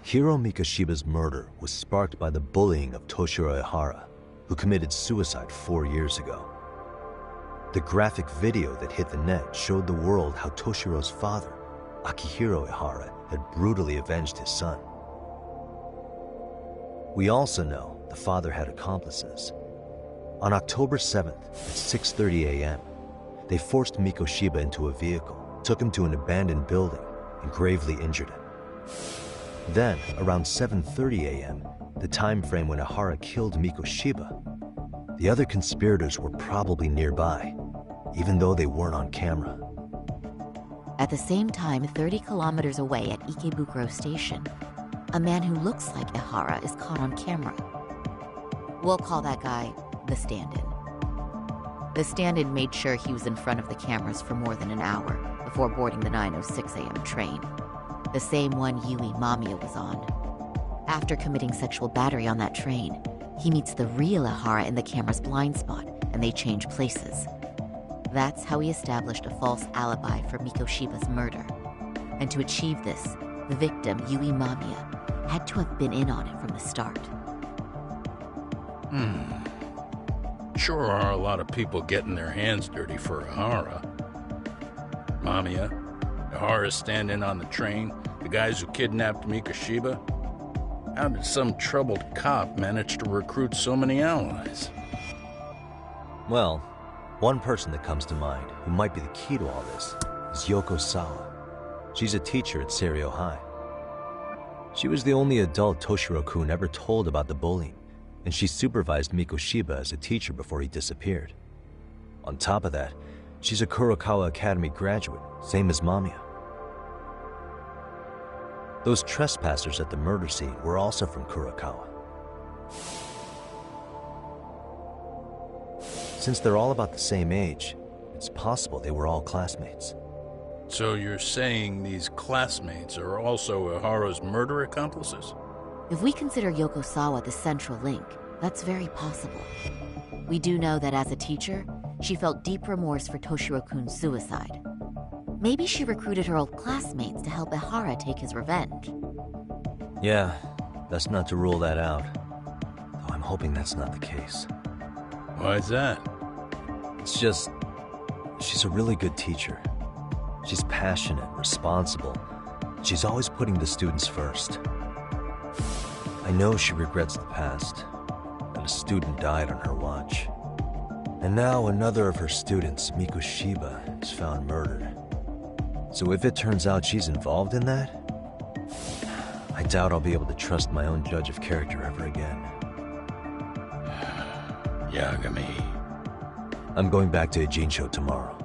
Hiro Mikoshiba's murder was sparked by the bullying of Toshiro Ihara, who committed suicide 4 years ago. The graphic video that hit the net showed the world how Toshiro's father, Akihiro Ihara, had brutally avenged his son. We also know the father had accomplices. On October 7th at 6:30 a.m., they forced Mikoshiba into a vehicle, took him to an abandoned building, and gravely injured him. Then, around 7:30 a.m., the time frame when Ihara killed Mikoshiba, the other conspirators were probably nearby, even though they weren't on camera. At the same time, 30 kilometers away at Ikebukuro Station, a man who looks like Ihara is caught on camera. We'll call that guy the stand-in. The stand-in made sure he was in front of the cameras for more than an hour before boarding the 9:06 a.m. train, the same one Yui Mamiya was on. After committing sexual battery on that train, he meets the real Ihara in the camera's blind spot, and they change places. That's how he established a false alibi for Mikoshiba's murder. And to achieve this, the victim, Yui Mamiya, had to have been in on it from the start. Sure are a lot of people getting their hands dirty for Ihara. Mamiya, Ihara stand-in on the train, the guys who kidnapped Mikoshiba. How did some troubled cop manage to recruit so many allies? Well, one person that comes to mind who might be the key to all this is Yoko Sawa. She's a teacher at Seiryo High. She was the only adult Toshiro-kun ever told about the bullying, and she supervised Mikoshiba as a teacher before he disappeared. On top of that, she's a Kurokawa Academy graduate, same as Mamiya. Those trespassers at the murder scene were also from Kurokawa. Since they're all about the same age, it's possible they were all classmates. So you're saying these classmates are also Ihara's murder accomplices? If we consider Yoko Sawa the central link, that's very possible. We do know that as a teacher, she felt deep remorse for Toshiro-kun's suicide. Maybe she recruited her old classmates to help Ihara take his revenge. Yeah, best not to rule that out. Though I'm hoping that's not the case. Why is that? It's just, she's a really good teacher. She's passionate, responsible. She's always putting the students first. I know she regrets the past, that a student died on her watch. And now another of her students, Mikoshiba, is found murdered. So if it turns out she's involved in that, I doubt I'll be able to trust my own judge of character ever again. Yagami. I'm going back to Ijincho tomorrow.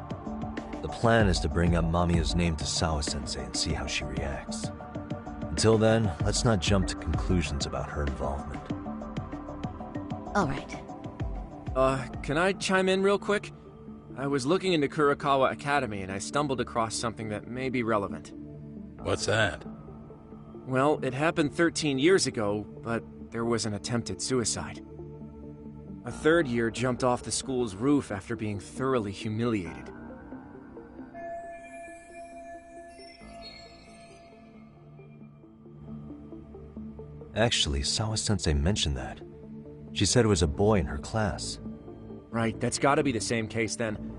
The plan is to bring up Mamiya's name to Sawa-sensei and see how she reacts. Until then, let's not jump to conclusions about her involvement. All right. Can I chime in real quick? I was looking into Kurokawa Academy and I stumbled across something that may be relevant. What's that? Well, it happened 13 years ago, but there was an attempted suicide. A third year jumped off the school's roof after being thoroughly humiliated. Actually, Sawa-sensei mentioned that. She said it was a boy in her class. Right, that's gotta be the same case then.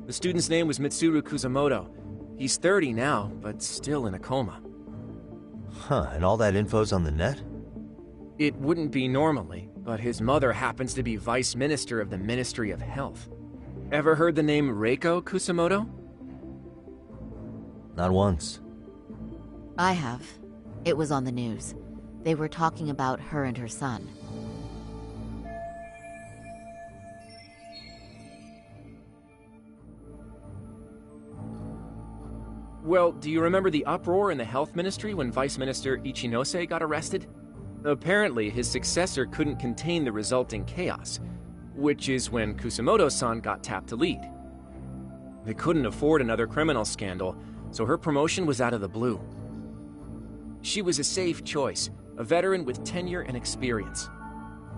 The student's name was Mitsuru Kusamoto. He's 30 now, but still in a coma. Huh, and all that info's on the net? It wouldn't be normally, but his mother happens to be Vice Minister of the Ministry of Health. Ever heard the name Reiko Kusamoto? Not once. I have. It was on the news. They were talking about her and her son. Well, do you remember the uproar in the health ministry when Vice Minister Ichinose got arrested? Apparently, his successor couldn't contain the resulting chaos, which is when Kusamoto-san got tapped to lead. They couldn't afford another criminal scandal, so her promotion was out of the blue. She was a safe choice, a veteran with tenure and experience.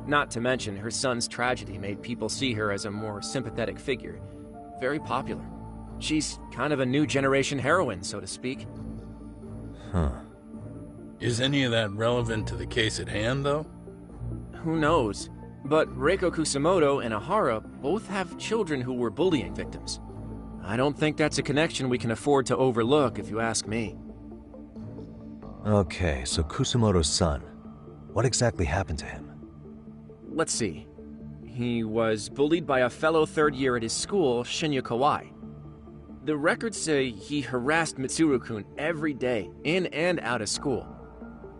Not to mention, her son's tragedy made people see her as a more sympathetic figure. Very popular. She's kind of a new generation heroine, so to speak. Huh. Is any of that relevant to the case at hand, though? Who knows? But Reiko Kusamoto and Ihara both have children who were bullying victims. I don't think that's a connection we can afford to overlook, if you ask me. Okay, so Kusamoto's son. What exactly happened to him? Let's see. He was bullied by a fellow third year at his school, Shinya Kawai. The records say he harassed Mitsuru-kun every day, in and out of school.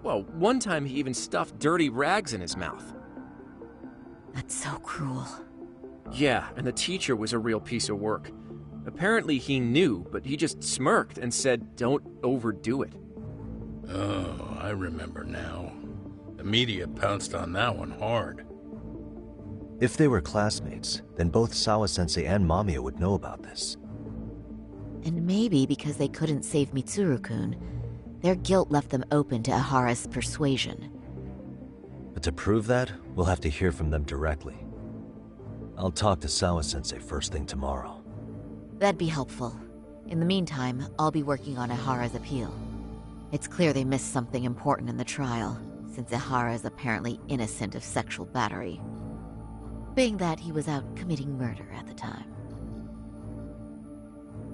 Well, one time he even stuffed dirty rags in his mouth. That's so cruel. Yeah, and the teacher was a real piece of work. Apparently he knew, but he just smirked and said, "Don't overdo it." Oh, I remember now. The media pounced on that one hard. If they were classmates, then both Sawa-sensei and Mamiya would know about this. And maybe because they couldn't save Mitsuru-kun, their guilt left them open to Ihara's persuasion. But to prove that, we'll have to hear from them directly. I'll talk to Sawa-sensei first thing tomorrow. That'd be helpful. In the meantime, I'll be working on Ihara's appeal. It's clear they missed something important in the trial, since Ihara is apparently innocent of sexual battery. Being that he was out committing murder at the time.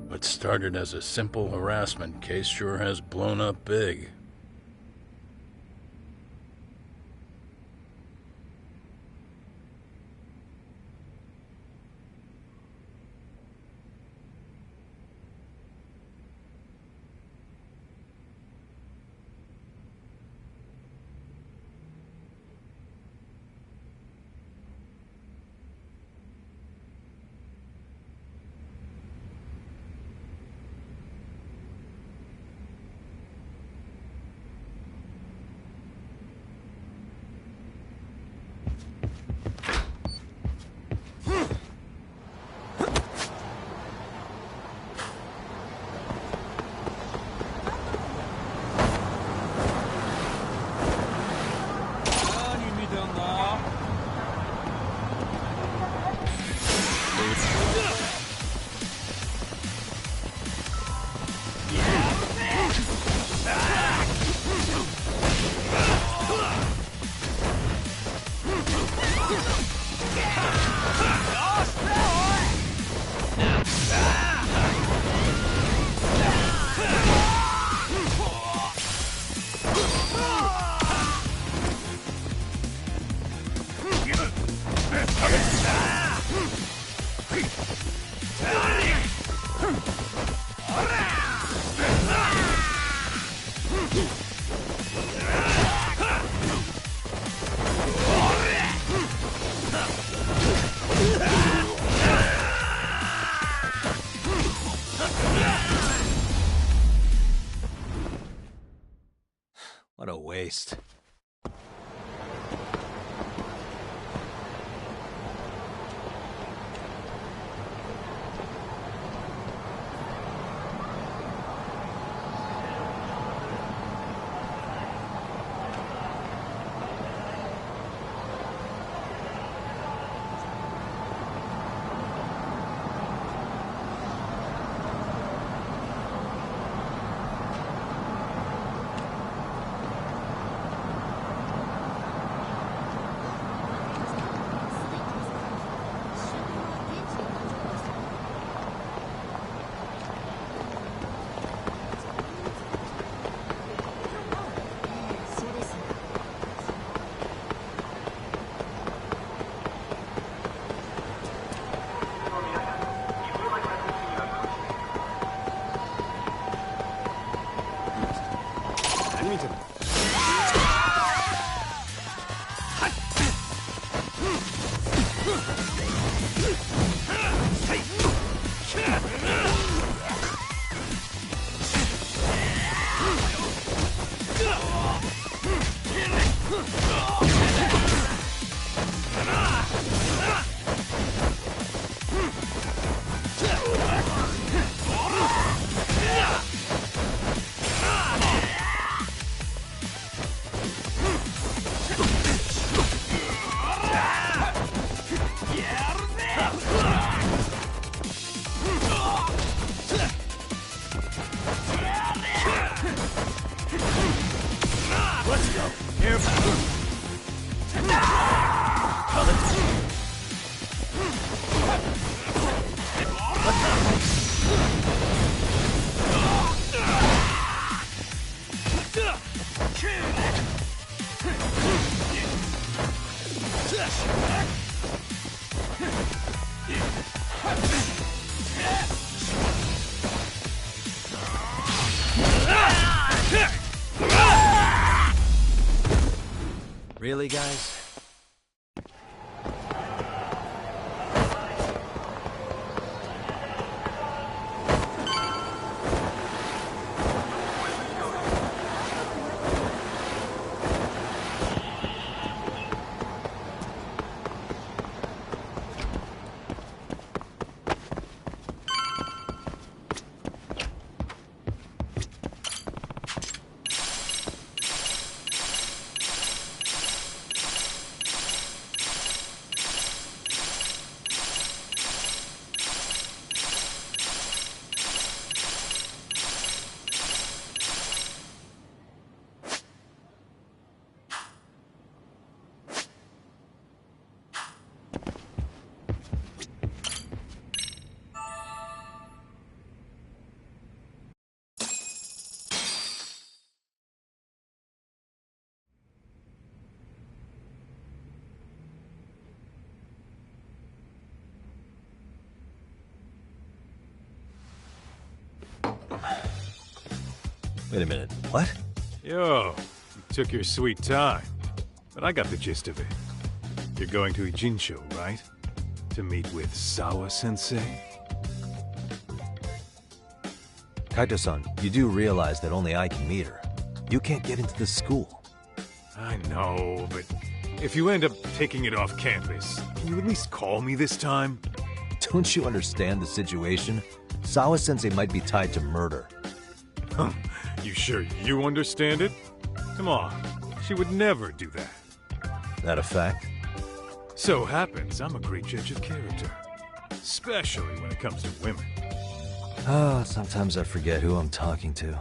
What started as a simple harassment case sure has blown up big. What a waste. Really, guys? Wait a minute, what? Yo, you took your sweet time, but I got the gist of it. You're going to Ijincho, right? To meet with Sawa-sensei? Kaito-san, you do realize that only I can meet her. You can't get into the school. I know, but if you end up taking it off campus, can you at least call me this time? Don't you understand the situation? Sawa-sensei might be tied to murder. You sure you understand it? Come on, she would never do that. That a fact? So happens I'm a great judge of character. Especially when it comes to women. Ah, sometimes I forget who I'm talking to.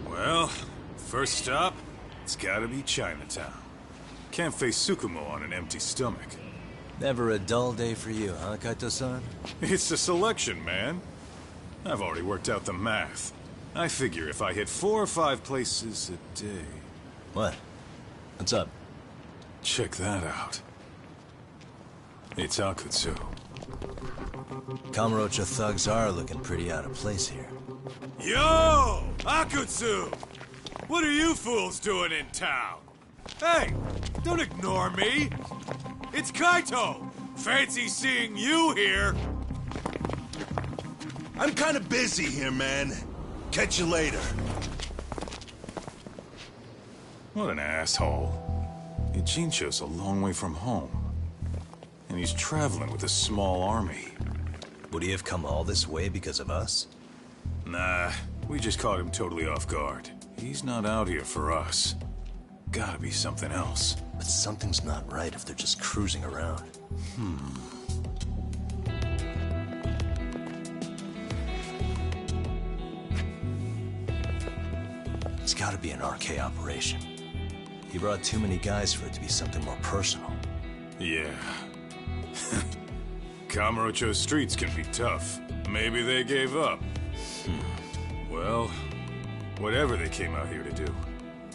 Well, first stop, it's gotta be Chinatown. Can't face Tsukumo on an empty stomach. Never a dull day for you, huh, Kaito-san? It's the selection, man. I've already worked out the math. I figure if I hit 4 or 5 places a day... What? What's up? Check that out. It's Akutsu. Kamurocho thugs are looking pretty out of place here. Yo! Akutsu! What are you fools doing in town? Hey, don't ignore me! It's Kaito! Fancy seeing you here! I'm kinda busy here, man. Catch you later. What an asshole. Ijincho's a long way from home. And he's traveling with a small army. Would he have come all this way because of us? Nah, we just caught him totally off guard. He's not out here for us. Gotta be something else. But something's not right if they're just cruising around. It's gotta be an RK operation. He brought too many guys for it to be something more personal. Yeah. Kamurocho streets can be tough. Maybe they gave up. Well, whatever they came out here to do,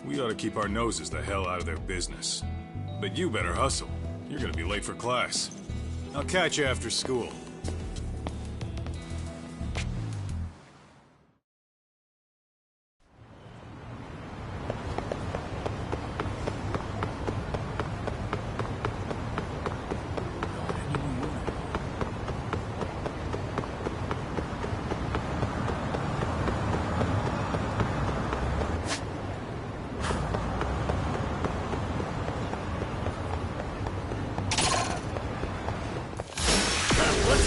we ought to keep our noses the hell out of their business. But you better hustle. You're gonna be late for class. I'll catch you after school. Let's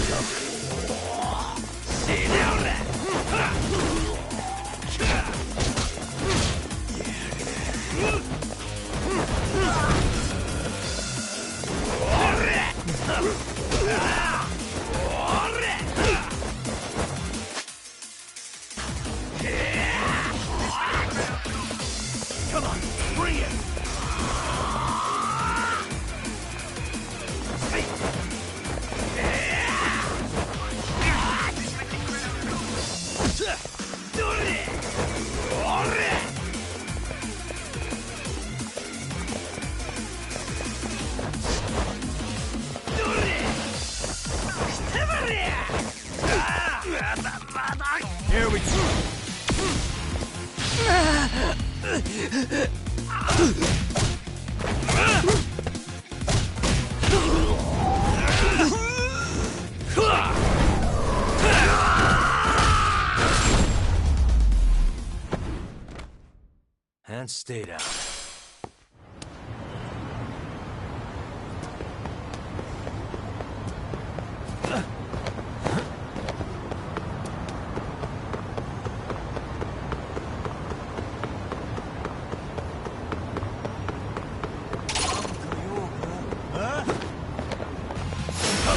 And stay down.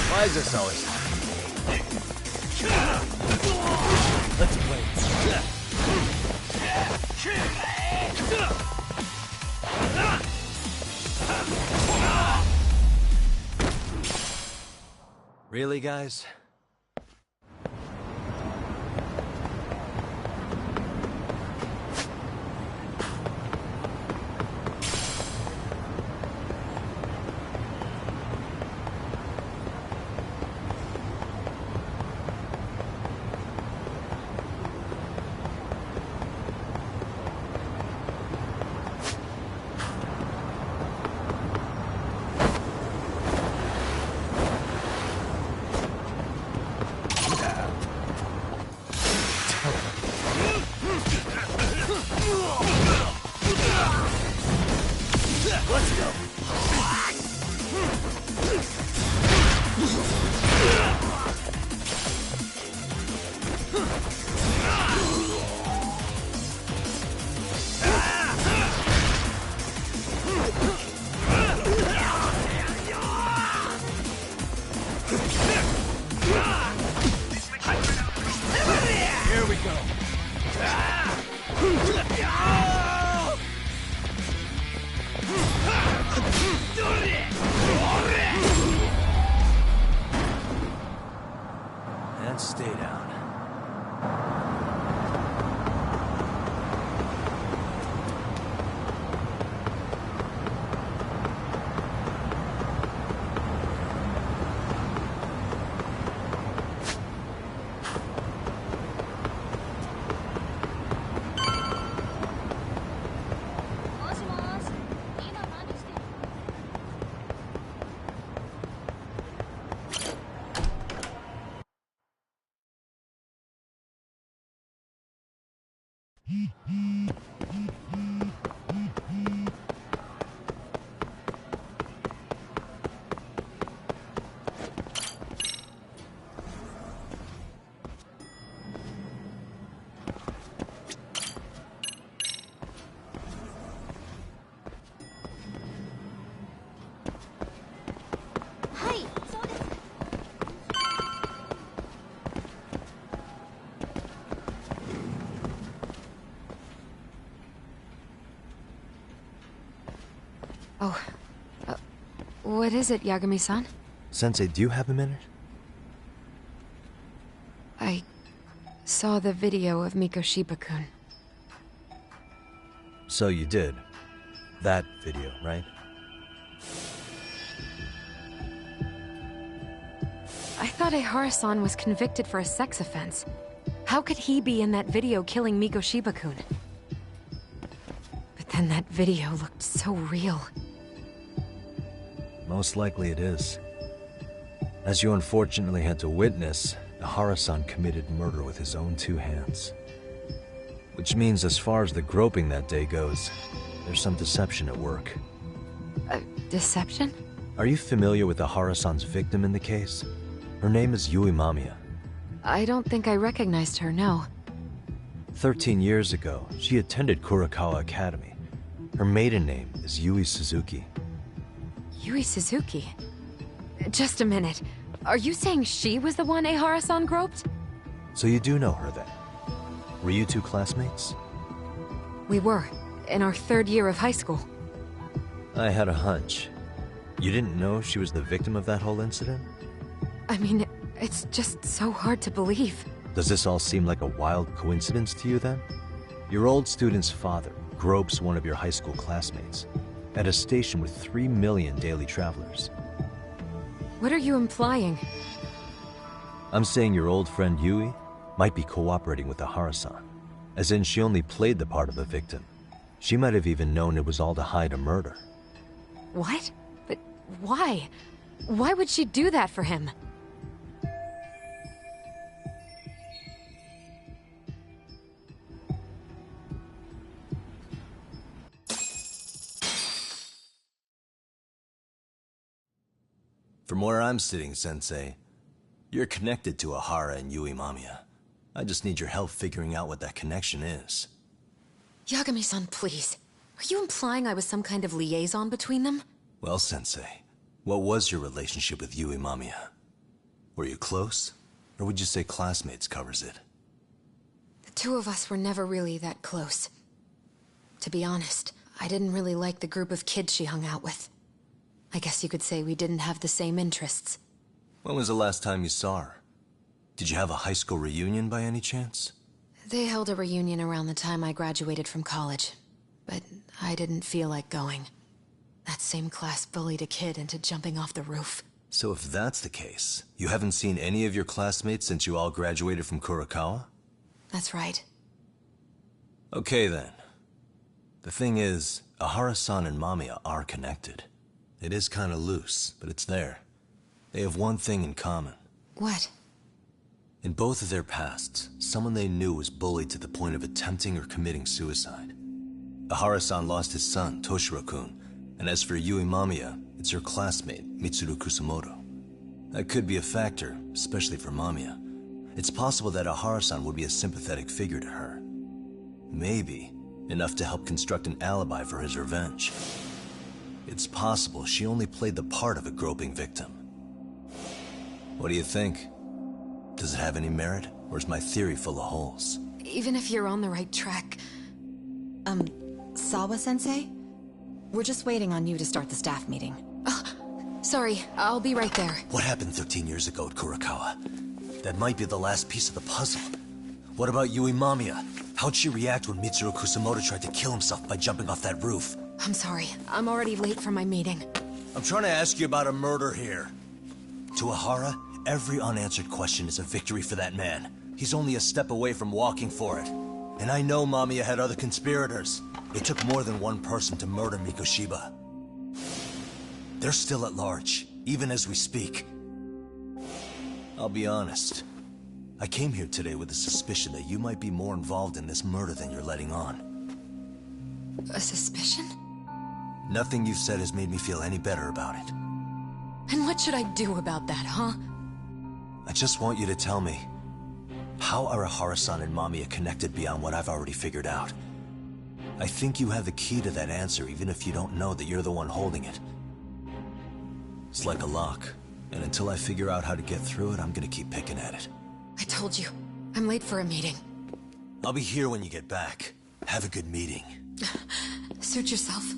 Why is this always happening? Let's wait. Really, guys? Here we go. And stay down. Oh, what is it, Yagami-san? Sensei, do you have a minute? I saw the video of Mikoshiba-kun. So you did. That video, right? I thought Ehara-san was convicted for a sex offense. How could he be in that video killing Mikoshiba-kun? But then that video looked so real. Most likely it is. As you unfortunately had to witness, Ehara-san committed murder with his own two hands. Which means as far as the groping that day goes, there's some deception at work. Deception? Are you familiar with Ehara-san's victim in the case? Her name is Yui Mamiya. I don't think I recognized her, no. 13 years ago, she attended Kurakawa Academy. Her maiden name is Yui Suzuki. Yui Suzuki? Just a minute. Are you saying she was the one Ehara-san groped? So you do know her then? Were you two classmates? We were, in our third year of high school. I had a hunch. You didn't know she was the victim of that whole incident? I mean, it's just so hard to believe. Does this all seem like a wild coincidence to you then? Your old student's father gropes one of your high school classmates at a station with 3 million daily travelers. What are you implying? I'm saying your old friend Yui might be cooperating with Ehara-san, as in she only played the part of a victim. She might have even known it was all to hide a murder. What? But why? Why would she do that for him? From where I'm sitting, Sensei, you're connected to Ahara and Yui Mamiya. I just need your help figuring out what that connection is. Yagami-san, please. Are you implying I was some kind of liaison between them? Well, Sensei, what was your relationship with Yui Mamiya? Were you close? Or would you say classmates covers it? The two of us were never really that close. To be honest, I didn't really like the group of kids she hung out with. I guess you could say we didn't have the same interests. When was the last time you saw her? Did you have a high school reunion by any chance? They held a reunion around the time I graduated from college, but I didn't feel like going. That same class bullied a kid into jumping off the roof. So if that's the case, you haven't seen any of your classmates since you all graduated from Kurokawa? That's right. Okay then. The thing is, Ahara-san and Mamiya are connected. It is kinda loose, but it's there. They have one thing in common. What? In both of their pasts, someone they knew was bullied to the point of attempting or committing suicide. Ahara-san lost his son, Toshiro-kun, and as for Yui Mamiya, it's her classmate, Mitsuru Kusamoto. That could be a factor, especially for Mamiya. It's possible that Ahara-san would be a sympathetic figure to her. Maybe enough to help construct an alibi for his revenge. It's possible she only played the part of a groping victim. What do you think? Does it have any merit, or is my theory full of holes? Even if you're on the right track... Sawa-sensei? We're just waiting on you to start the staff meeting. Oh, sorry, I'll be right there. What happened 13 years ago at Kurokawa? That might be the last piece of the puzzle. What about Yui Mamiya? How'd she react when Mitsuru Kusamoto tried to kill himself by jumping off that roof? I'm sorry, I'm already late for my meeting. I'm trying to ask you about a murder here. To Ahara, every unanswered question is a victory for that man. He's only a step away from walking for it. And I know Mamiya had other conspirators. It took more than one person to murder Mikoshiba. They're still at large, even as we speak. I'll be honest. I came here today with a suspicion that you might be more involved in this murder than you're letting on. A suspicion? Nothing you've said has made me feel any better about it. And what should I do about that, huh? I just want you to tell me, how are Ahara-san and Mamiya connected beyond what I've already figured out? I think you have the key to that answer, even if you don't know that you're the one holding it. It's like a lock, and until I figure out how to get through it, I'm gonna keep picking at it. I told you, I'm late for a meeting. I'll be here when you get back. Have a good meeting. Suit yourself.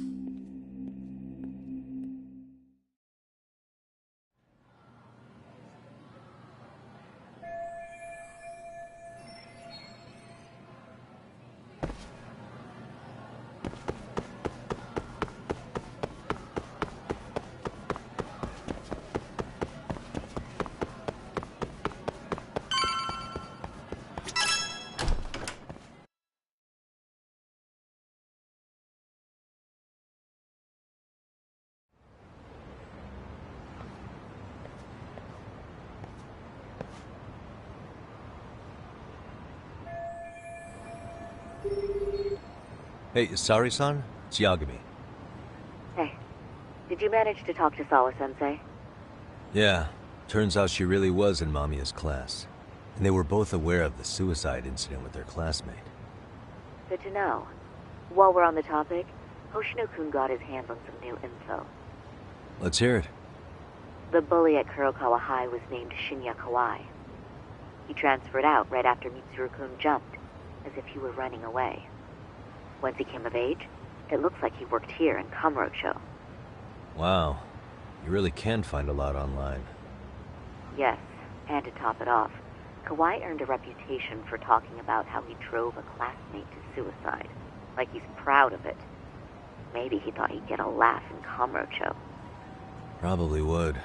Hey, Sari-san? It's Yagami. Hey, did you manage to talk to Sawa-sensei? Yeah, turns out she really was in Mamiya's class. And they were both aware of the suicide incident with their classmate. Good to know. While we're on the topic, Hoshino-kun got his hands on some new info. Let's hear it. The bully at Kurokawa High was named Shinya Kawai. He transferred out right after Mitsuru-kun jumped, as if he were running away. Once he came of age, it looks like he worked here in Kamurocho. Wow. You really can find a lot online. Yes, and to top it off, Kawai earned a reputation for talking about how he drove a classmate to suicide. Like he's proud of it. Maybe he thought he'd get a laugh in Kamurocho. Probably would.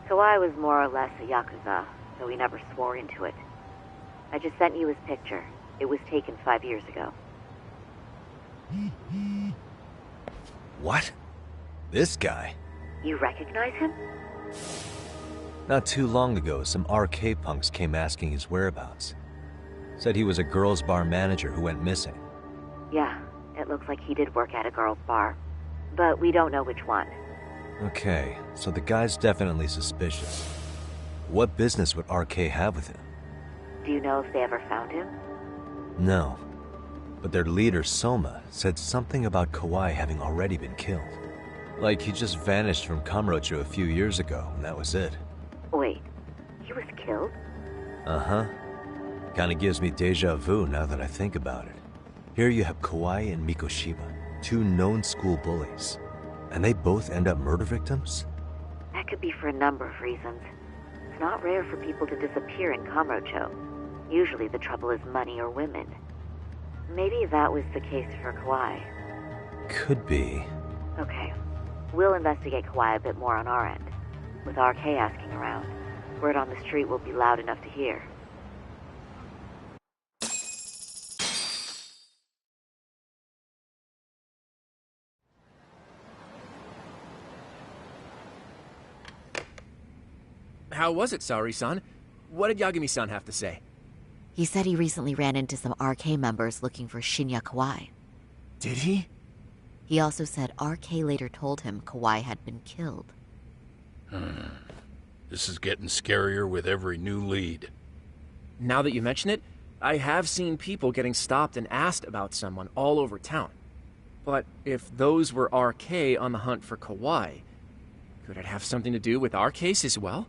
Kawai was more or less a Yakuza, though he never swore into it. I just sent you his picture. It was taken 5 years ago. What? This guy? You recognize him? Not too long ago, some RK punks came asking his whereabouts. Said he was a girls' bar manager who went missing. Yeah, it looks like he did work at a girls' bar. But we don't know which one. Okay, so the guy's definitely suspicious. What business would RK have with him? Do you know if they ever found him? No. But their leader, Soma, said something about Kawhi having already been killed. Like he just vanished from Kamurocho a few years ago, and that was it. Wait, he was killed? Uh-huh. Kinda gives me deja vu now that I think about it. Here you have Kawhi and Mikoshiba, two known school bullies. And they both end up murder victims? That could be for a number of reasons. It's not rare for people to disappear in Kamurocho. Usually the trouble is money or women. Maybe that was the case for Kawhi. Could be. Okay. We'll investigate Kawhi a bit more on our end. With RK asking around, word on the street will be loud enough to hear. How was it, Saori-san? What did Yagami-san have to say? He said he recently ran into some RK members looking for Shinya Kawai. Did he? He also said RK later told him Kawai had been killed. This is getting scarier with every new lead. Now that you mention it, I have seen people getting stopped and asked about someone all over town. But if those were RK on the hunt for Kawai, could it have something to do with our case as well?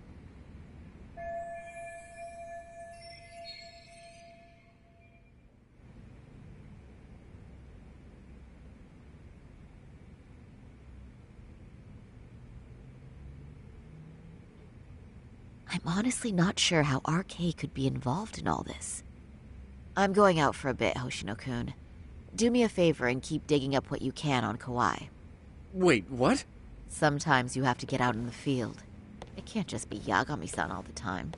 I'm honestly not sure how RK could be involved in all this. I'm going out for a bit, Hoshino-kun. Do me a favor and keep digging up what you can on Kawai. Wait, what? Sometimes you have to get out in the field. It can't just be Yagami-san all the time.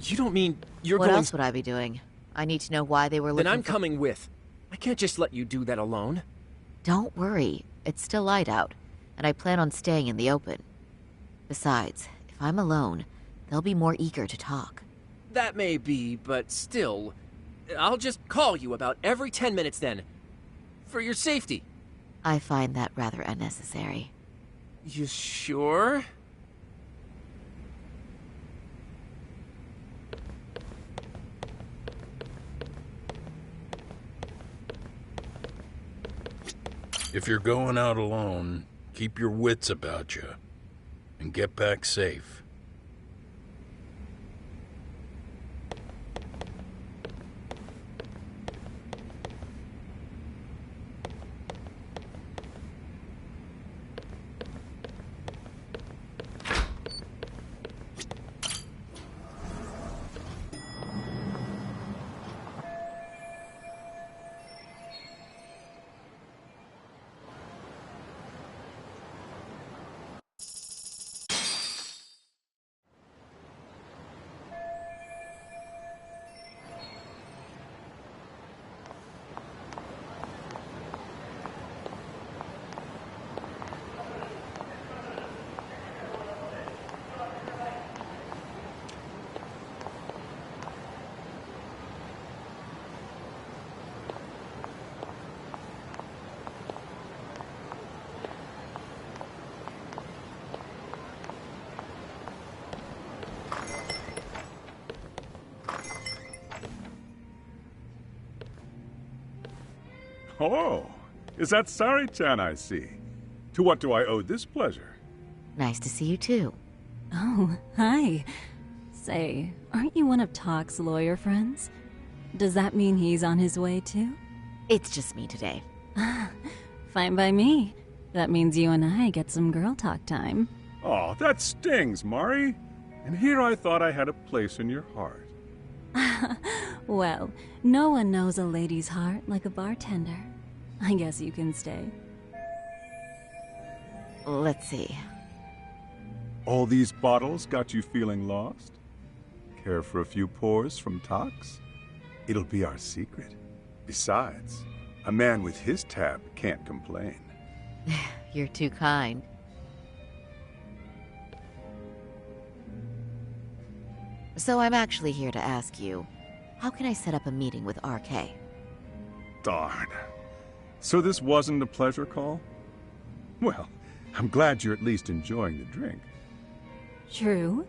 You don't mean you're What going... else would I be doing? I need to know why they were looking Then I'm for... coming with. I can't just let you do that alone. Don't worry. It's still light out, and I plan on staying in the open. Besides, if I'm alone, they'll be more eager to talk. That may be, but still... I'll just call you about every 10 minutes then. For your safety. I find that rather unnecessary. You sure? If you're going out alone, keep your wits about you. And get back safe. Oh, is that Sari-chan I see? To what do I owe this pleasure? Nice to see you too. Oh, hi. Say, aren't you one of Talk's lawyer friends? Does that mean he's on his way too? It's just me today. Fine by me. That means you and I get some girl talk time. Oh, that stings, Mari. And here I thought I had a place in your heart. Well, no one knows a lady's heart like a bartender. I guess you can stay. Let's see. All these bottles got you feeling lost? Care for a few pours from Tox? It'll be our secret. Besides, a man with his tab can't complain. You're too kind. So I'm actually here to ask you, how can I set up a meeting with RK? Darn. So this wasn't a pleasure call? Well, I'm glad you're at least enjoying the drink. True.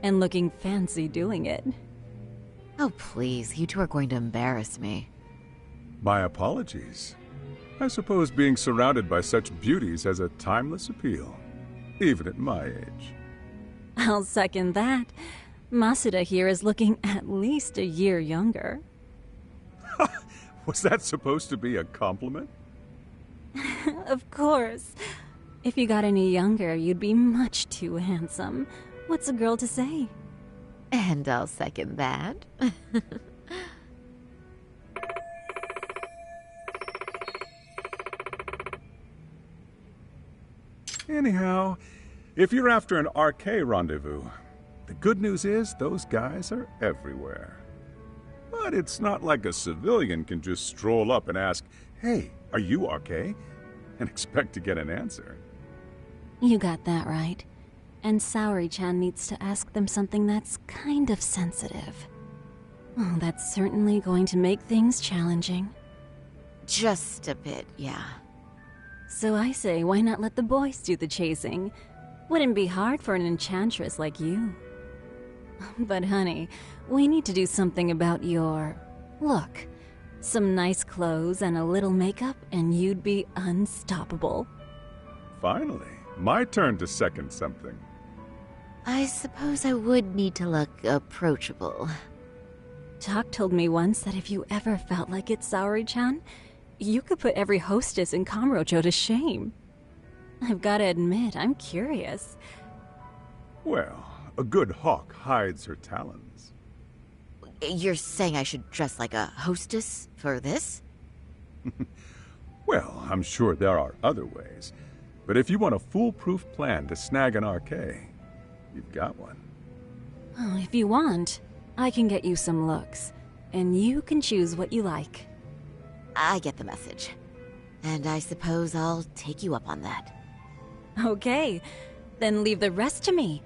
And looking fancy doing it. Oh, please, you two are going to embarrass me. My apologies. I suppose being surrounded by such beauties has a timeless appeal, even at my age. I'll second that. Masuda here is looking at least a year younger. Was that supposed to be a compliment? Of course. If you got any younger, you'd be much too handsome. What's a girl to say? And I'll second that. Anyhow, if you're after an RK rendezvous, the good news is those guys are everywhere. But it's not like a civilian can just stroll up and ask, "Hey, are you RK?" and expect to get an answer. You got that right. And Saori-chan needs to ask them something that's kind of sensitive. Oh, that's certainly going to make things challenging. Just a bit, yeah. So I say, why not let the boys do the chasing? Wouldn't be hard for an enchantress like you. But honey, we need to do something about your look. Some nice clothes and a little makeup, and you'd be unstoppable. Finally, my turn to second something. I suppose I would need to look approachable. Talk told me once that if you ever felt like it, Saori-chan, you could put every hostess in Kamurocho to shame. I've gotta admit, I'm curious. Well, a good hawk hides her talons. You're saying I should dress like a hostess for this? Well, I'm sure there are other ways. But if you want a foolproof plan to snag an RK, you've got one. Oh, if you want, I can get you some looks, and you can choose what you like. I get the message. And I suppose I'll take you up on that. Okay, then leave the rest to me.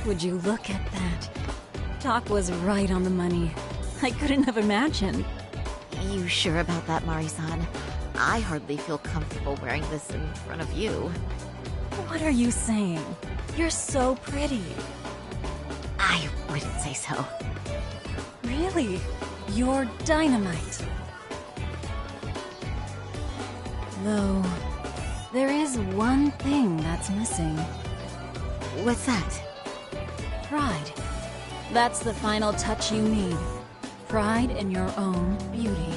Would you look at that? Talk was right on the money. I couldn't have imagined. You sure about that, Mari-san? I hardly feel comfortable wearing this in front of you. What are you saying? You're so pretty. I wouldn't say so. Really? You're dynamite. Though, there is one thing that's missing. What's that? Pride. That's the final touch you need. Pride in your own beauty.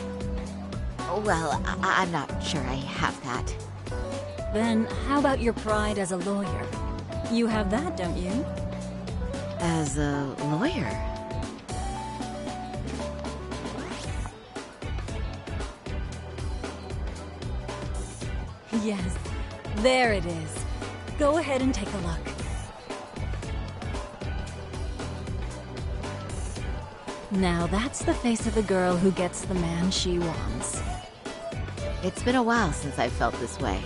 Well, I'm not sure I have that. Then how about your pride as a lawyer? You have that, don't you? As a lawyer? Yes, there it is. Go ahead and take a look. Now that's the face of the girl who gets the man she wants. It's been a while since I've felt this way.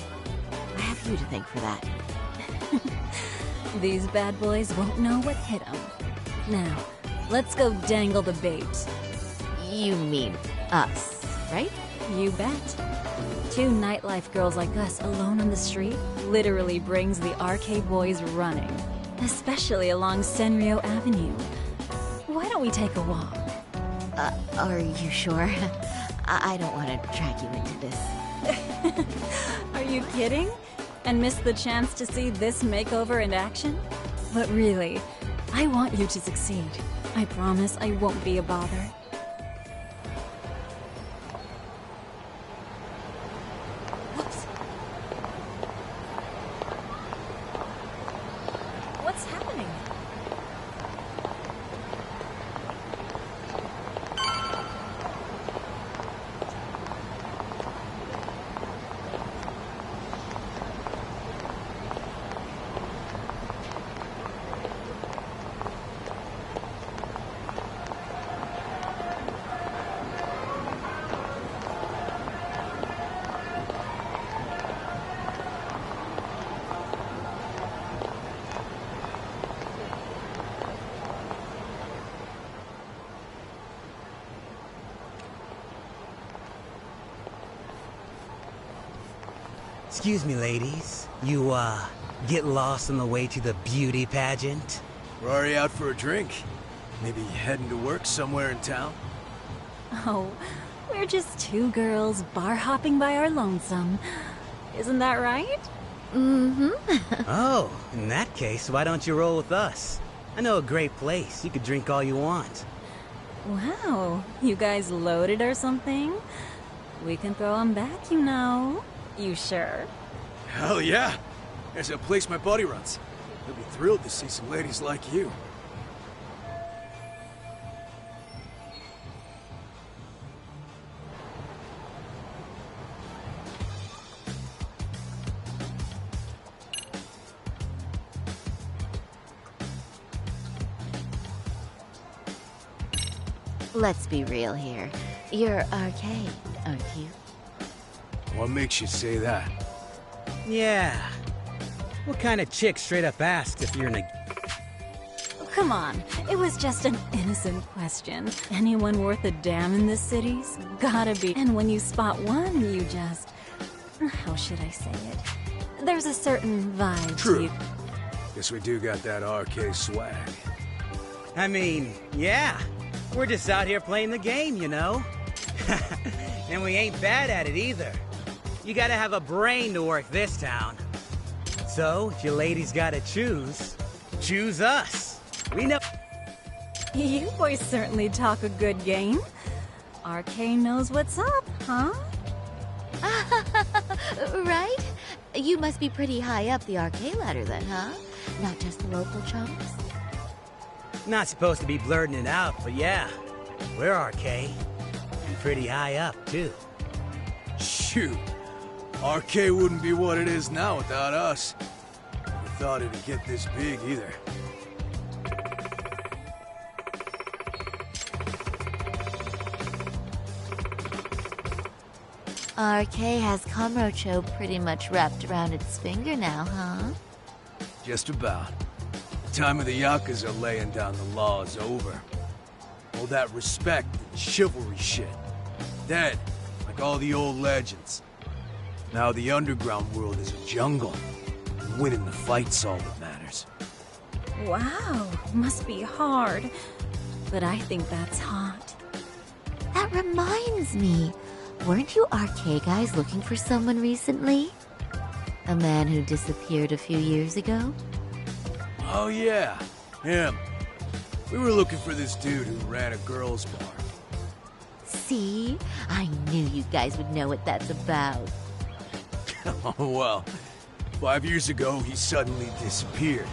I have you to thank for that. These bad boys won't know what hit them. Now, let's go dangle the bait. You mean us, right? You bet. Two nightlife girls like us alone on the street literally brings the RK boys running. Especially along Senryo Avenue. Why don't we take a walk? Are you sure? I don't want to drag you into this. Are you kidding? And miss the chance to see this makeover in action? But really, I want you to succeed. I promise I won't be a bother. Whoops. What's happening? Excuse me, ladies. You, get lost on the way to the beauty pageant? We're already out for a drink. Maybe heading to work somewhere in town? Oh, we're just two girls bar hopping by our lonesome. Isn't that right? Mm-hmm. Oh, in that case, why don't you roll with us? I know a great place. You could drink all you want. Wow, you guys loaded or something? We can throw 'em back, you know. You sure? Hell yeah! There's a place my buddy runs. He'll be thrilled to see some ladies like you. Let's be real here. You're RK, aren't you? What makes you say that? Yeah. What kind of chick straight up asks if you're in a... Oh, come on, it was just an innocent question. Anyone worth a damn in this city's gotta be. And when you spot one, you just... How should I say it? There's a certain vibe True. to you. Guess we do got that RK swag. I mean, yeah. We're just out here playing the game, you know? And we ain't bad at it either. You gotta have a brain to work this town. So, if you ladies gotta choose, choose us. We know... You boys certainly talk a good game. RK knows what's up, huh? Right? You must be pretty high up the RK ladder then, huh? Not just the local chumps? Not supposed to be blurting it out, but yeah. We're RK. And pretty high up, too. Shoot. RK wouldn't be what it is now without us. Never thought it'd get this big either. RK has Kamurocho pretty much wrapped around its finger now, huh? Just about. Time of the Yakuza laying down the law is over. All that respect and chivalry shit. Dead, like all the old legends. Now the underground world is a jungle. And winning the fight's all that matters. Wow, must be hard. But I think that's hot. That reminds me. Weren't you RK guys looking for someone recently? A man who disappeared a few years ago? Oh yeah, him. We were looking for this dude who ran a girls' bar. See? I knew you guys would know what that's about. Oh well, 5 years ago he suddenly disappeared.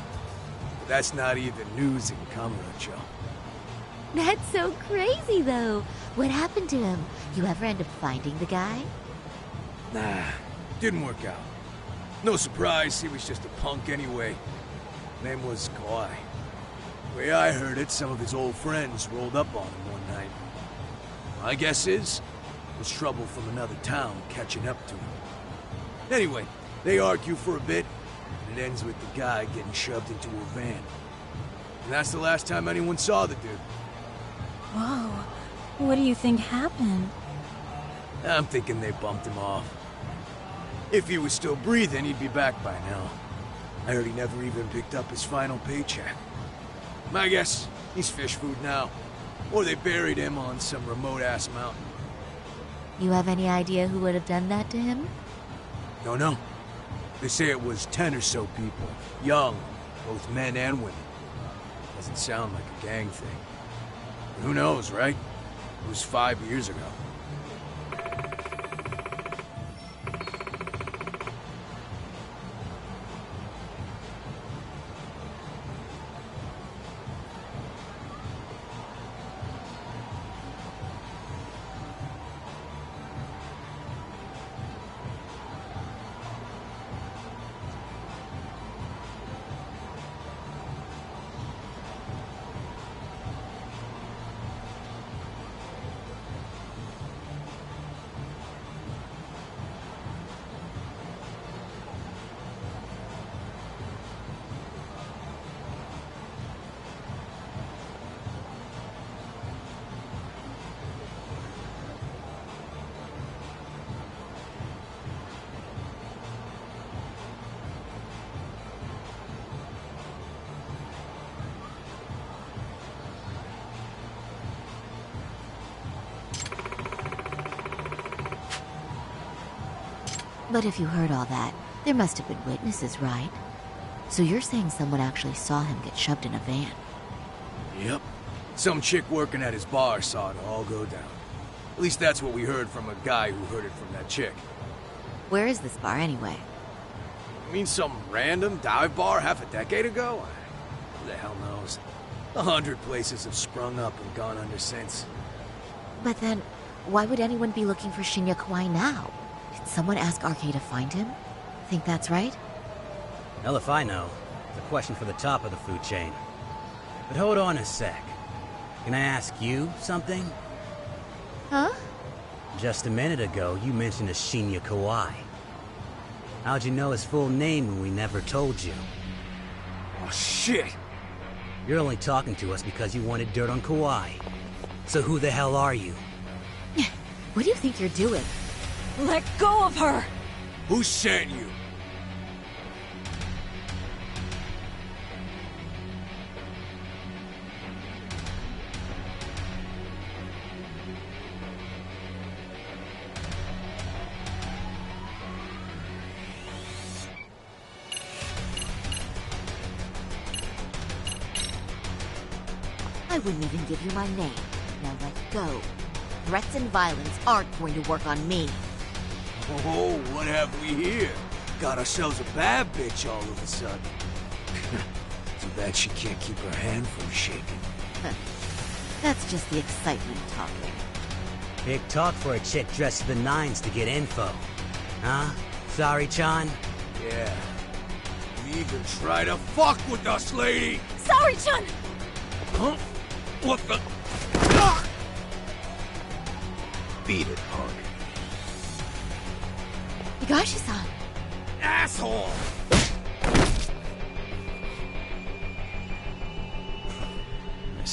But that's not even news in Kamurocho. That's so crazy, though. What happened to him? You ever end up finding the guy? Nah, didn't work out. No surprise, he was just a punk anyway. Name was Kawhi. Way I heard it, some of his old friends rolled up on him one night. My guess is, it was trouble from another town catching up to him. Anyway, they argue for a bit, and it ends with the guy getting shoved into a van. And that's the last time anyone saw the dude. Whoa, what do you think happened? I'm thinking they bumped him off. If he was still breathing, he'd be back by now. I heard he never even picked up his final paycheck. My guess, he's fish food now. Or they buried him on some remote-ass mountain. You have any idea who would have done that to him? No. They say it was 10 or so people. Young, both men and women. Doesn't sound like a gang thing. But who knows, right? It was 5 years ago. But if you heard all that, there must have been witnesses, right? So you're saying someone actually saw him get shoved in a van? Yep. Some chick working at his bar saw it all go down. At least that's what we heard from a guy who heard it from that chick. Where is this bar anyway? You mean some random dive bar half a decade ago? Who the hell knows? 100 places have sprung up and gone under since. But then, why would anyone be looking for Shinya Kawai now? Did someone ask RK to find him? Think that's right? Hell if I know. It's a question for the top of the food chain. But hold on a sec. Can I ask you something? Huh? Just a minute ago, you mentioned a Shinya Kawai. How'd you know his full name when we never told you? Oh, shit! You're only talking to us because you wanted dirt on Kawai. So who the hell are you? What do you think you're doing? Let go of her! Who sent you? I wouldn't even give you my name. Now let go. Threats and violence aren't going to work on me. Oh, what have we here? Got ourselves a bad bitch all of a sudden. Too bad she can't keep her hand from shaking. That's just the excitement talking. Big talk for a chick dressed to the nines to get info. Huh? Sorry, Chan? Yeah. You even try to fuck with us, lady! Sorry, Chan! Huh? What the? Beat it, punk. Higashi-san! Asshole!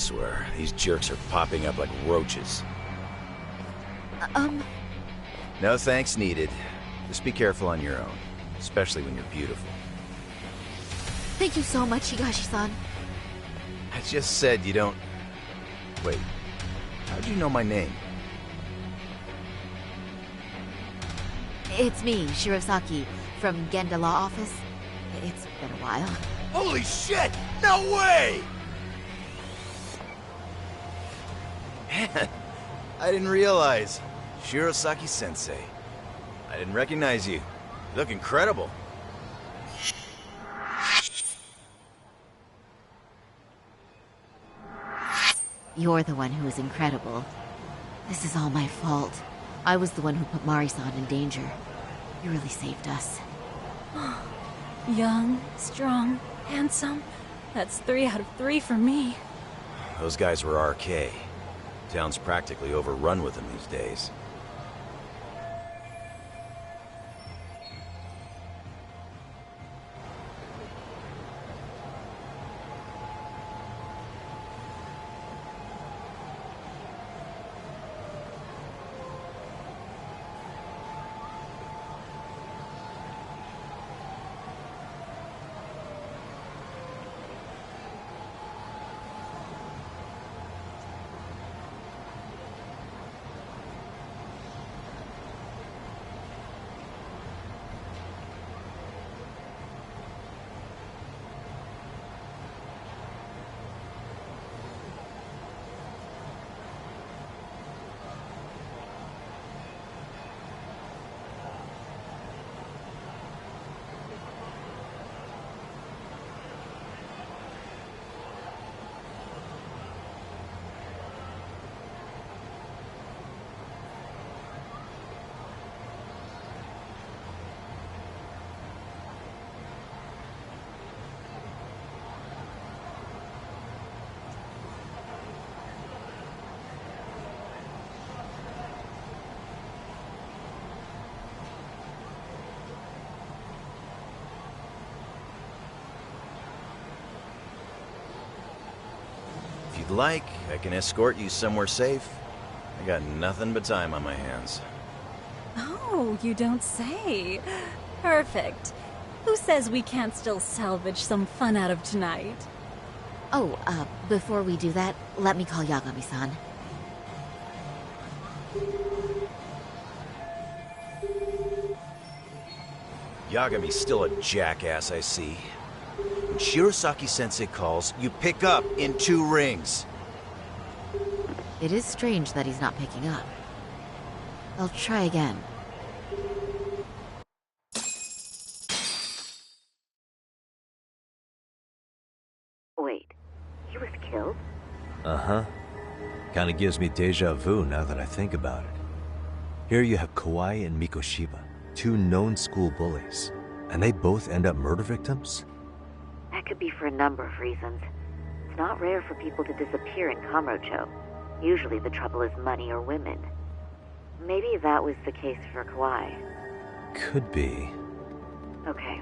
swear, these jerks are popping up like roaches. No thanks needed. Just be careful on your own, especially when you're beautiful. Thank you so much, Higashi-san. I just said you don't... Wait, how'd you know my name? It's me, Shirosaki, from Genda Law Office. It's been a while. Holy shit! No way! Man, I didn't realize. Shirosaki-sensei. I didn't recognize you. You look incredible. You're the one who is incredible. This is all my fault. I was the one who put Mari-san in danger. You really saved us. Young, strong, handsome. That's 3 out of 3 for me. Those guys were RK. Town's practically overrun with them these days. If you'd like, I can escort you somewhere safe. I got nothing but time on my hands. Oh, you don't say. Perfect. Who says we can't still salvage some fun out of tonight? Oh, before we do that, let me call Yagami-san. Yagami's still a jackass, I see. When Shirosaki-sensei calls, you pick up in 2 rings. It is strange that he's not picking up. I'll try again. Wait, he was killed? Uh-huh. Kinda gives me deja vu now that I think about it. Here you have Kawai and Mikoshiba, 2 known school bullies, and they both end up murder victims? That could be for a number of reasons. It's not rare for people to disappear in Kamurocho. Usually the trouble is money or women. Maybe that was the case for Kawai. Could be. Okay.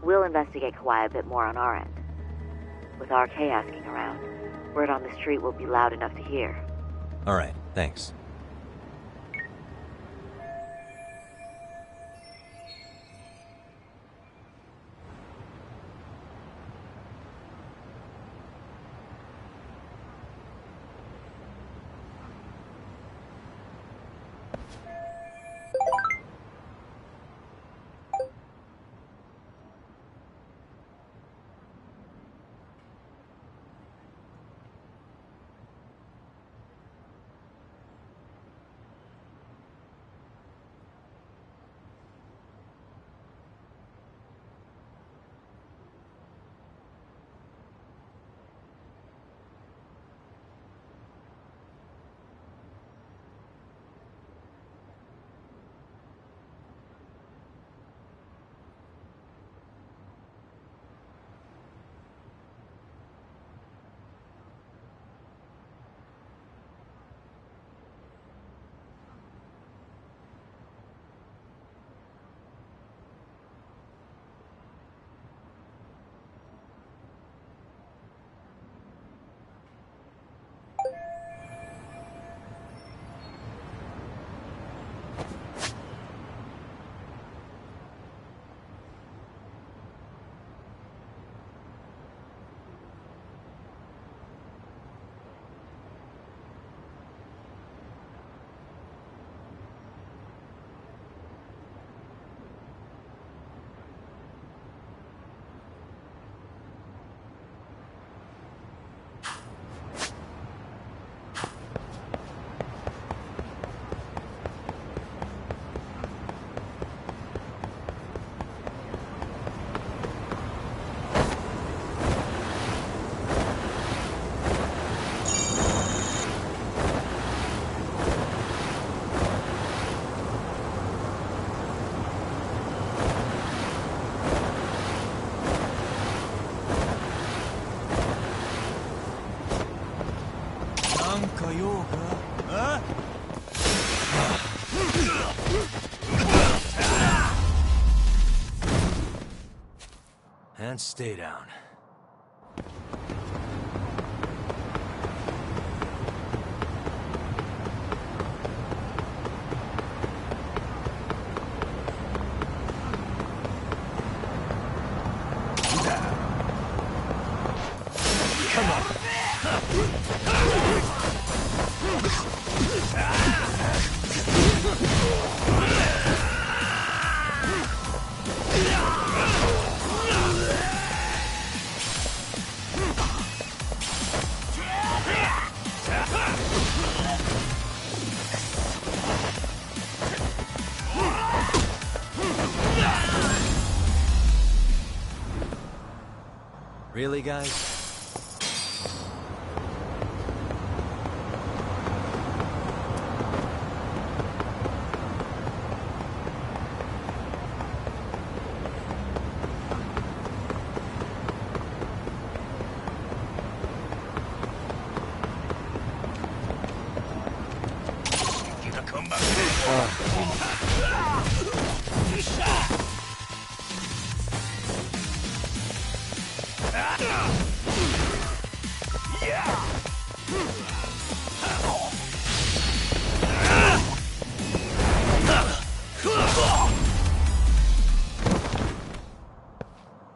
We'll investigate Kawai a bit more on our end. With RK asking around, word on the street will be loud enough to hear. Alright, thanks. 个诱饵，啊？ And stay down. Really, guys?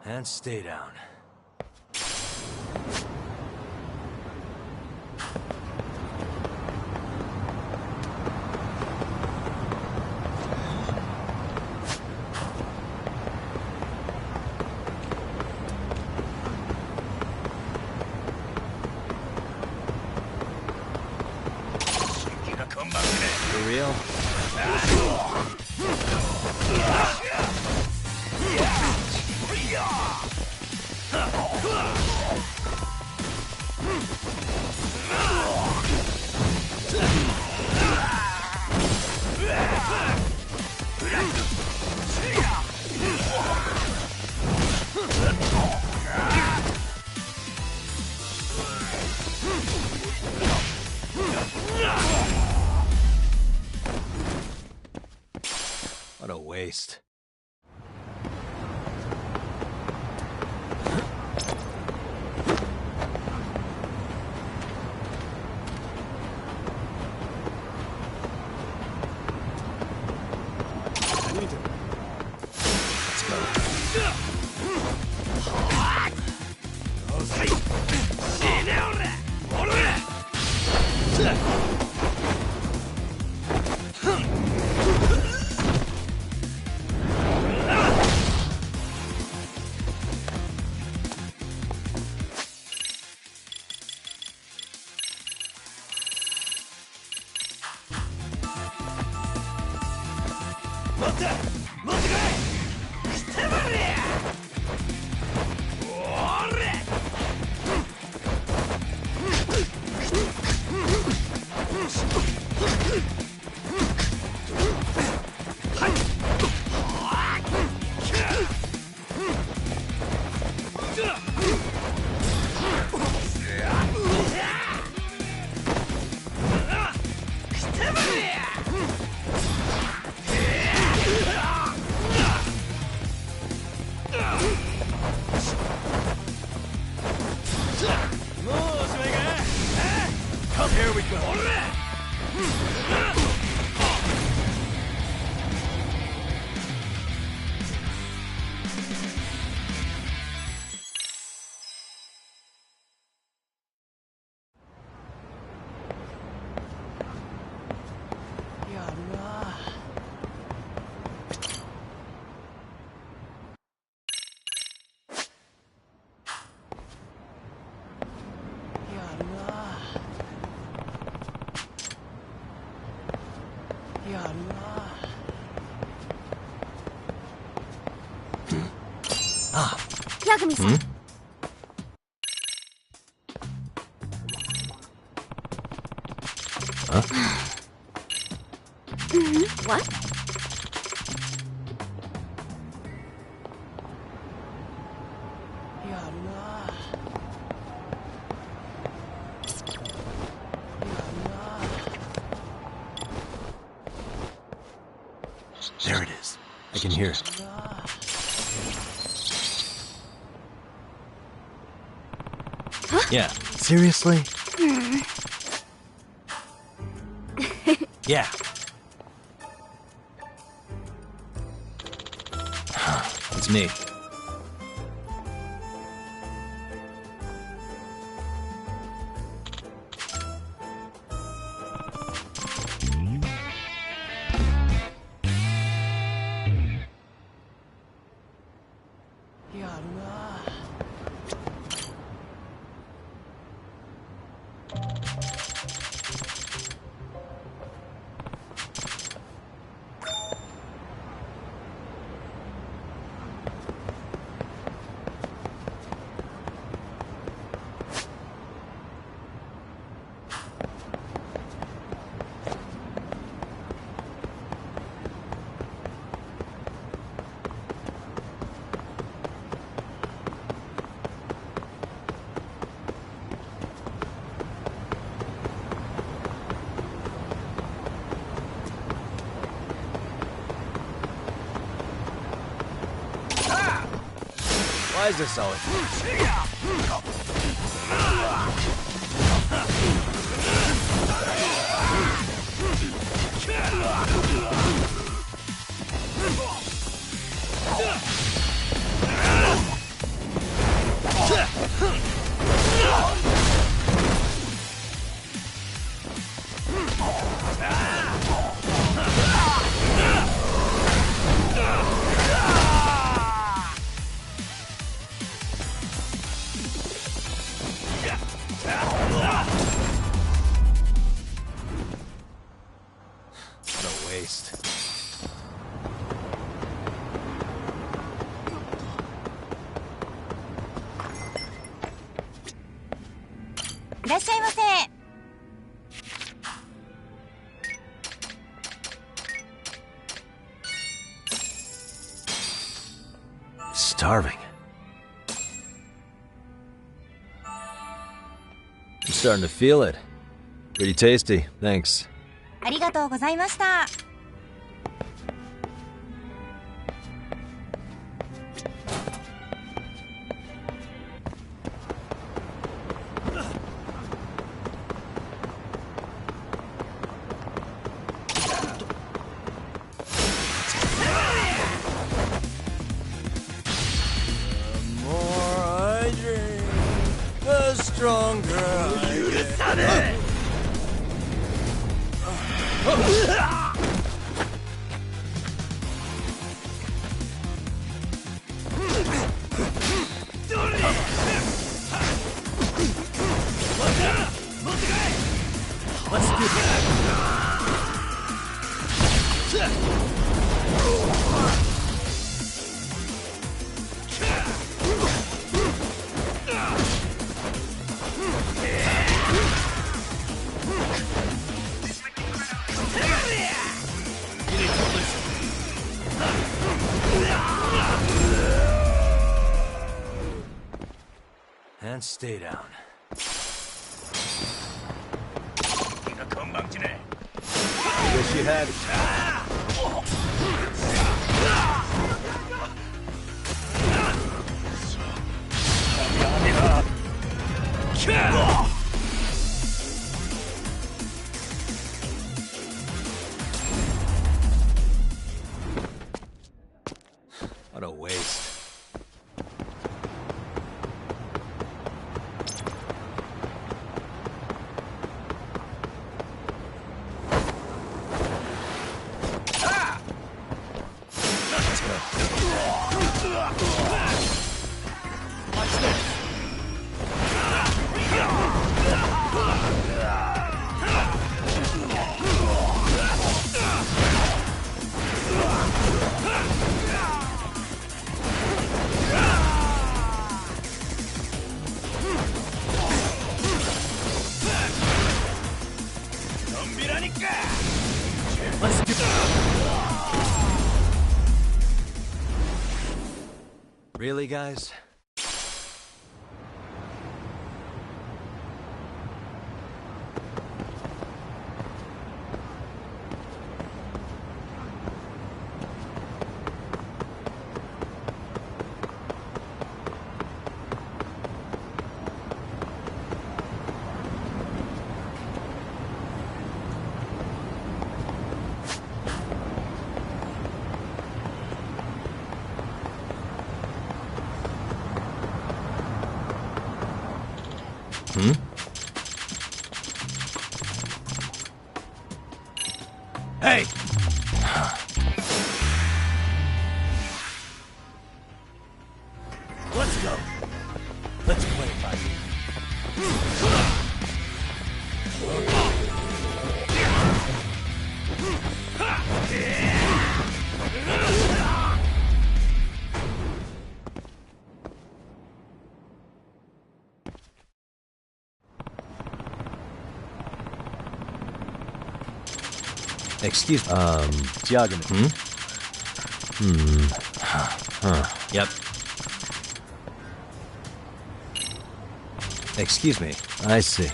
And stay down. For real? What a waste. Here we go. Yagami-san. Huh? What? can hear. Yeah, seriously? Yeah. It's me. Why is this always... Starving. I'm starting to feel it. Pretty tasty, thanks. ありがとうございました。And stay down. I wish you had. What a waste. Really, guys? Hmm? Hey! Let's go. Let's play it by Excuse, judgement. Yep. Excuse me. I see.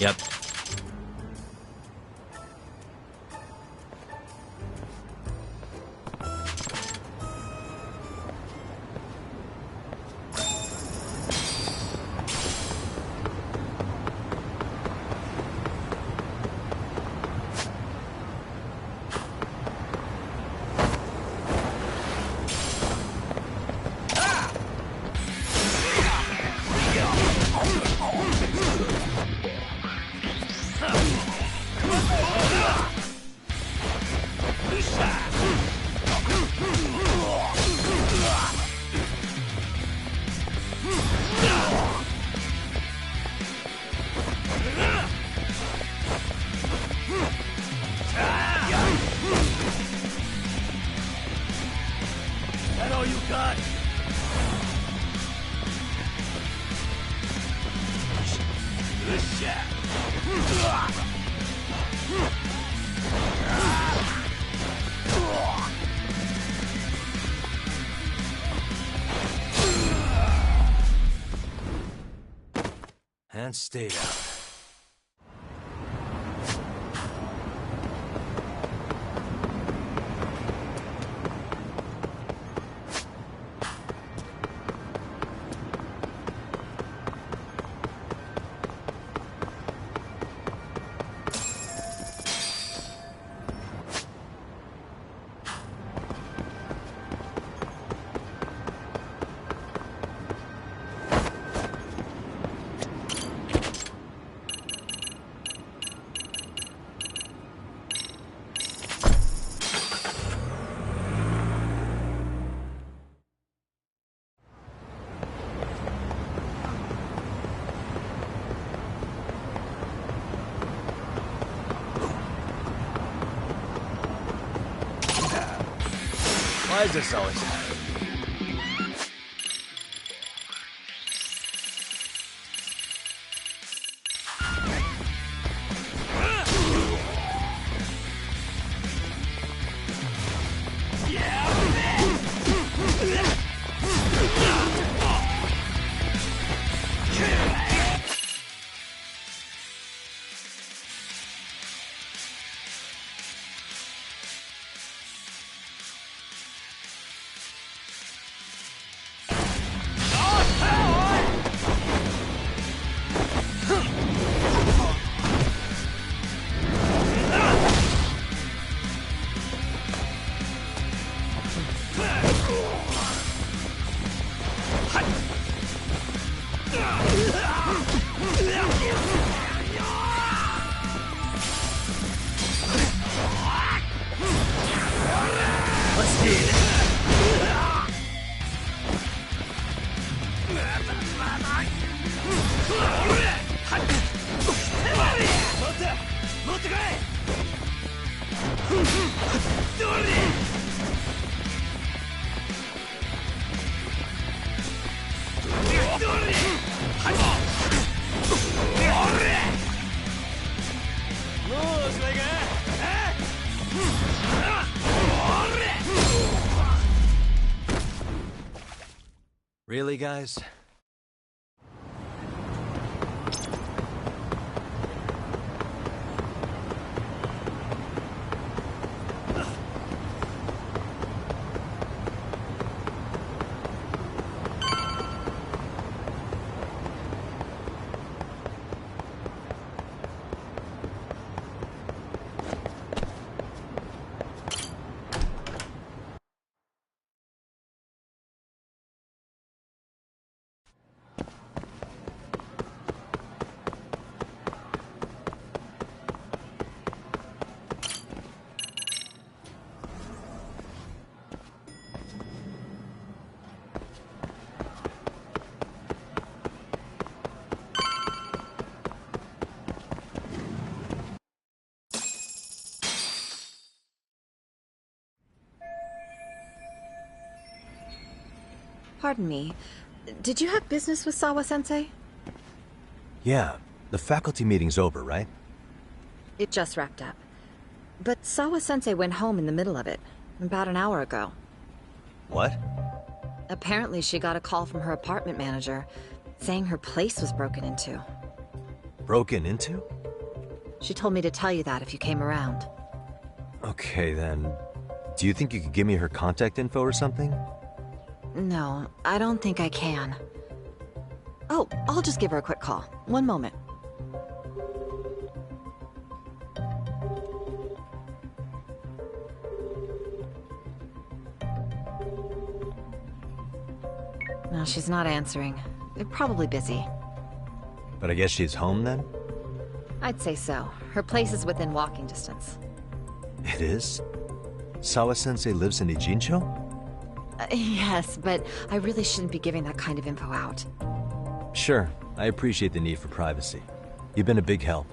Yep. that all you got? And stay down. Why is this always happening? Really, guys? Pardon me. Did you have business with Sawa-sensei? Yeah, the faculty meeting's over, right? It just wrapped up. But Sawa-sensei went home in the middle of it, about an hour ago. What? Apparently she got a call from her apartment manager, saying her place was broken into. Broken into? She told me to tell you that if you came around. Okay, then. Do you think you could give me her contact info or something? No, I don't think I can. Oh, I'll just give her a quick call. One moment. No, she's not answering. They're probably busy. But I guess she's home then? I'd say so. Her place is within walking distance. It is? Sawa-sensei lives in Ijincho? Yes, but I really shouldn't be giving that kind of info out. Sure, I appreciate the need for privacy. You've been a big help.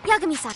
Yagami-san.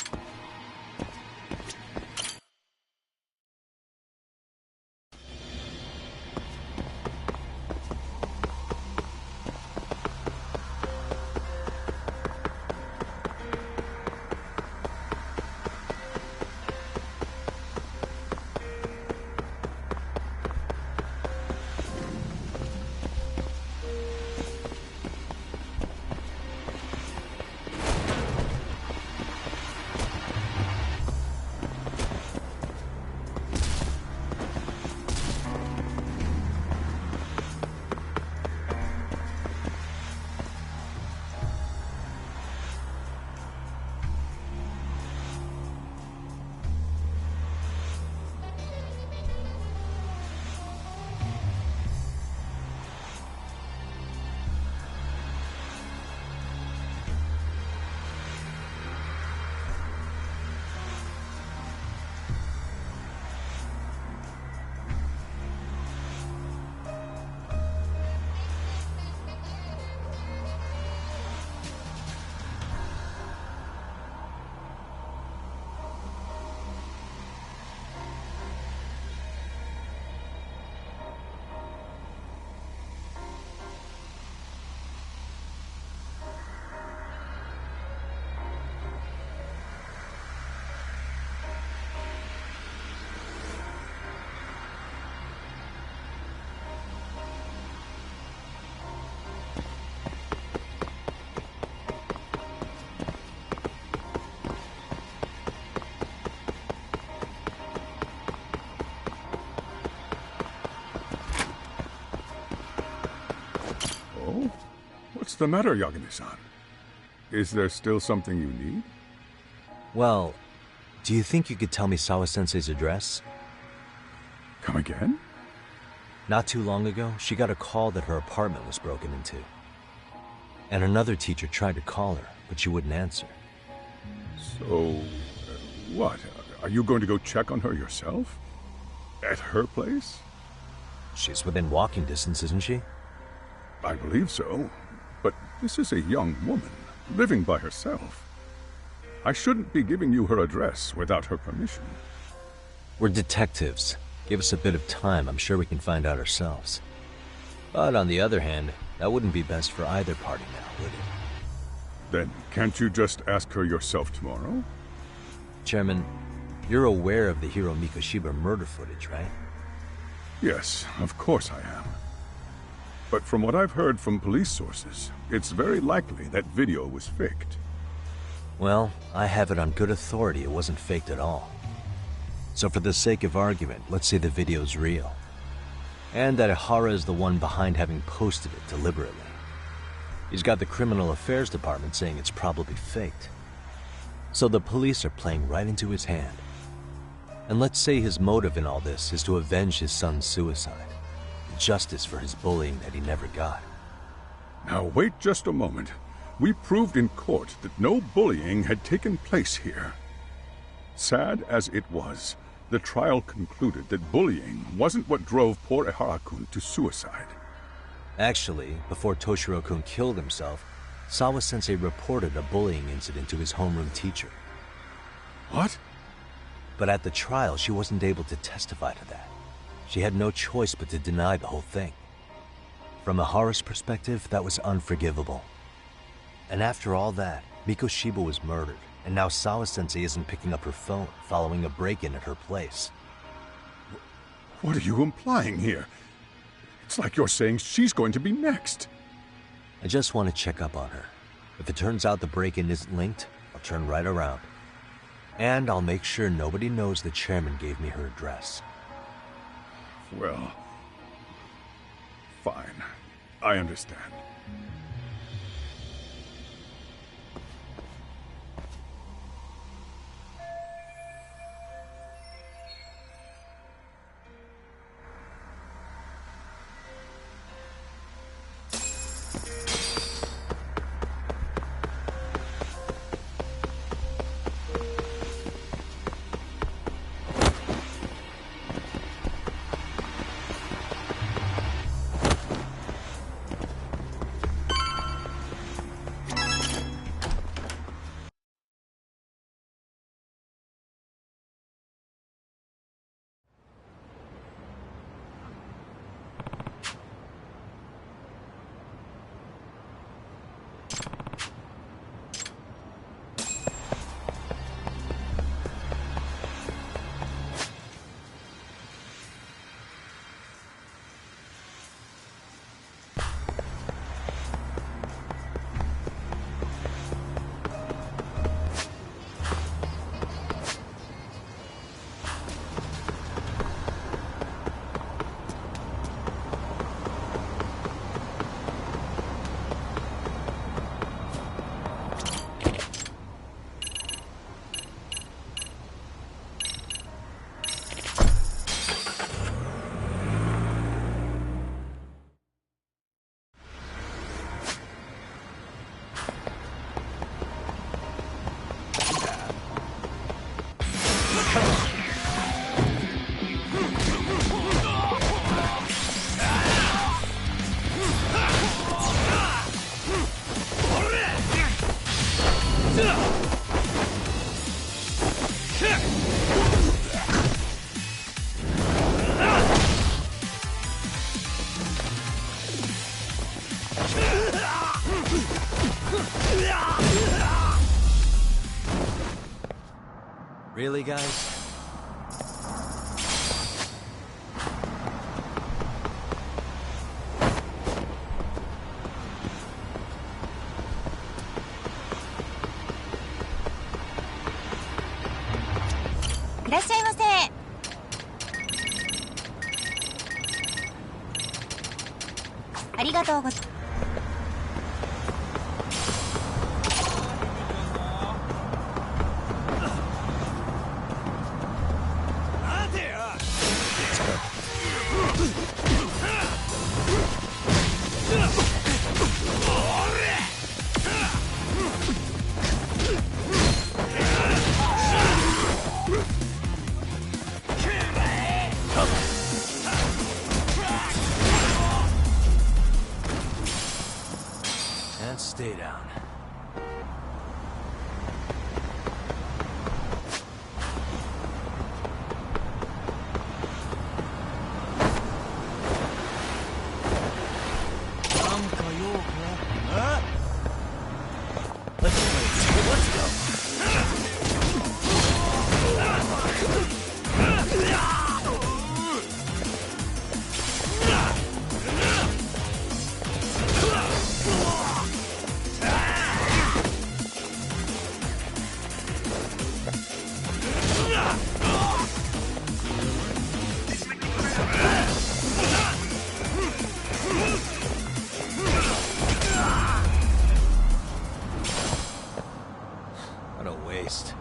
the matter, Yagami-san? Is there still something you need? Well, do you think you could tell me Sawa-sensei's address? Come again? Not too long ago, she got a call that her apartment was broken into. And another teacher tried to call her, but she wouldn't answer. So, what? Are you going to go check on her yourself? At her place? She's within walking distance, isn't she? I believe so. But this is a young woman, living by herself. I shouldn't be giving you her address without her permission. We're detectives. Give us a bit of time, I'm sure we can find out ourselves. But on the other hand, that wouldn't be best for either party now, would it? Then can't you just ask her yourself tomorrow? Chairman, you're aware of the Hiro Mikoshiba murder footage, right? Yes, of course I am. But from what I've heard from police sources, it's very likely that video was faked. Well, I have it on good authority it wasn't faked at all. So for the sake of argument, let's say the video's real. And that Ihara is the one behind having posted it deliberately. He's got the Criminal Affairs Department saying it's probably faked. So the police are playing right into his hand. And let's say his motive in all this is to avenge his son's suicide. Justice for his bullying that he never got. Now wait just a moment. We proved in court that no bullying had taken place here. Sad as it was, the trial concluded that bullying wasn't what drove poor Ihara-kun to suicide. Actually, before Toshiro-kun killed himself, Sawa-sensei reported a bullying incident to his homeroom teacher. What? But at the trial, she wasn't able to testify to that. She had no choice but to deny the whole thing. From Ihara's perspective, that was unforgivable. And after all that, Mikoshiba was murdered, and now Sawa-sensei isn't picking up her phone following a break-in at her place. What are you implying here? It's like you're saying she's going to be next. I just want to check up on her. If it turns out the break-in isn't linked, I'll turn right around. And I'll make sure nobody knows the chairman gave me her address. Well, fine. I understand. Really, guys?いらっしゃいませ。ありがとうございます。down. What a waste.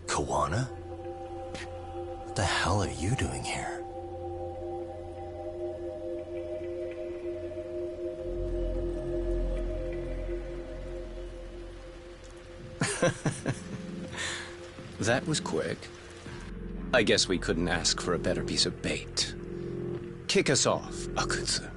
Kawana? What the hell are you doing here? That was quick. I guess we couldn't ask for a better piece of bait. Kick us off, Akutsu.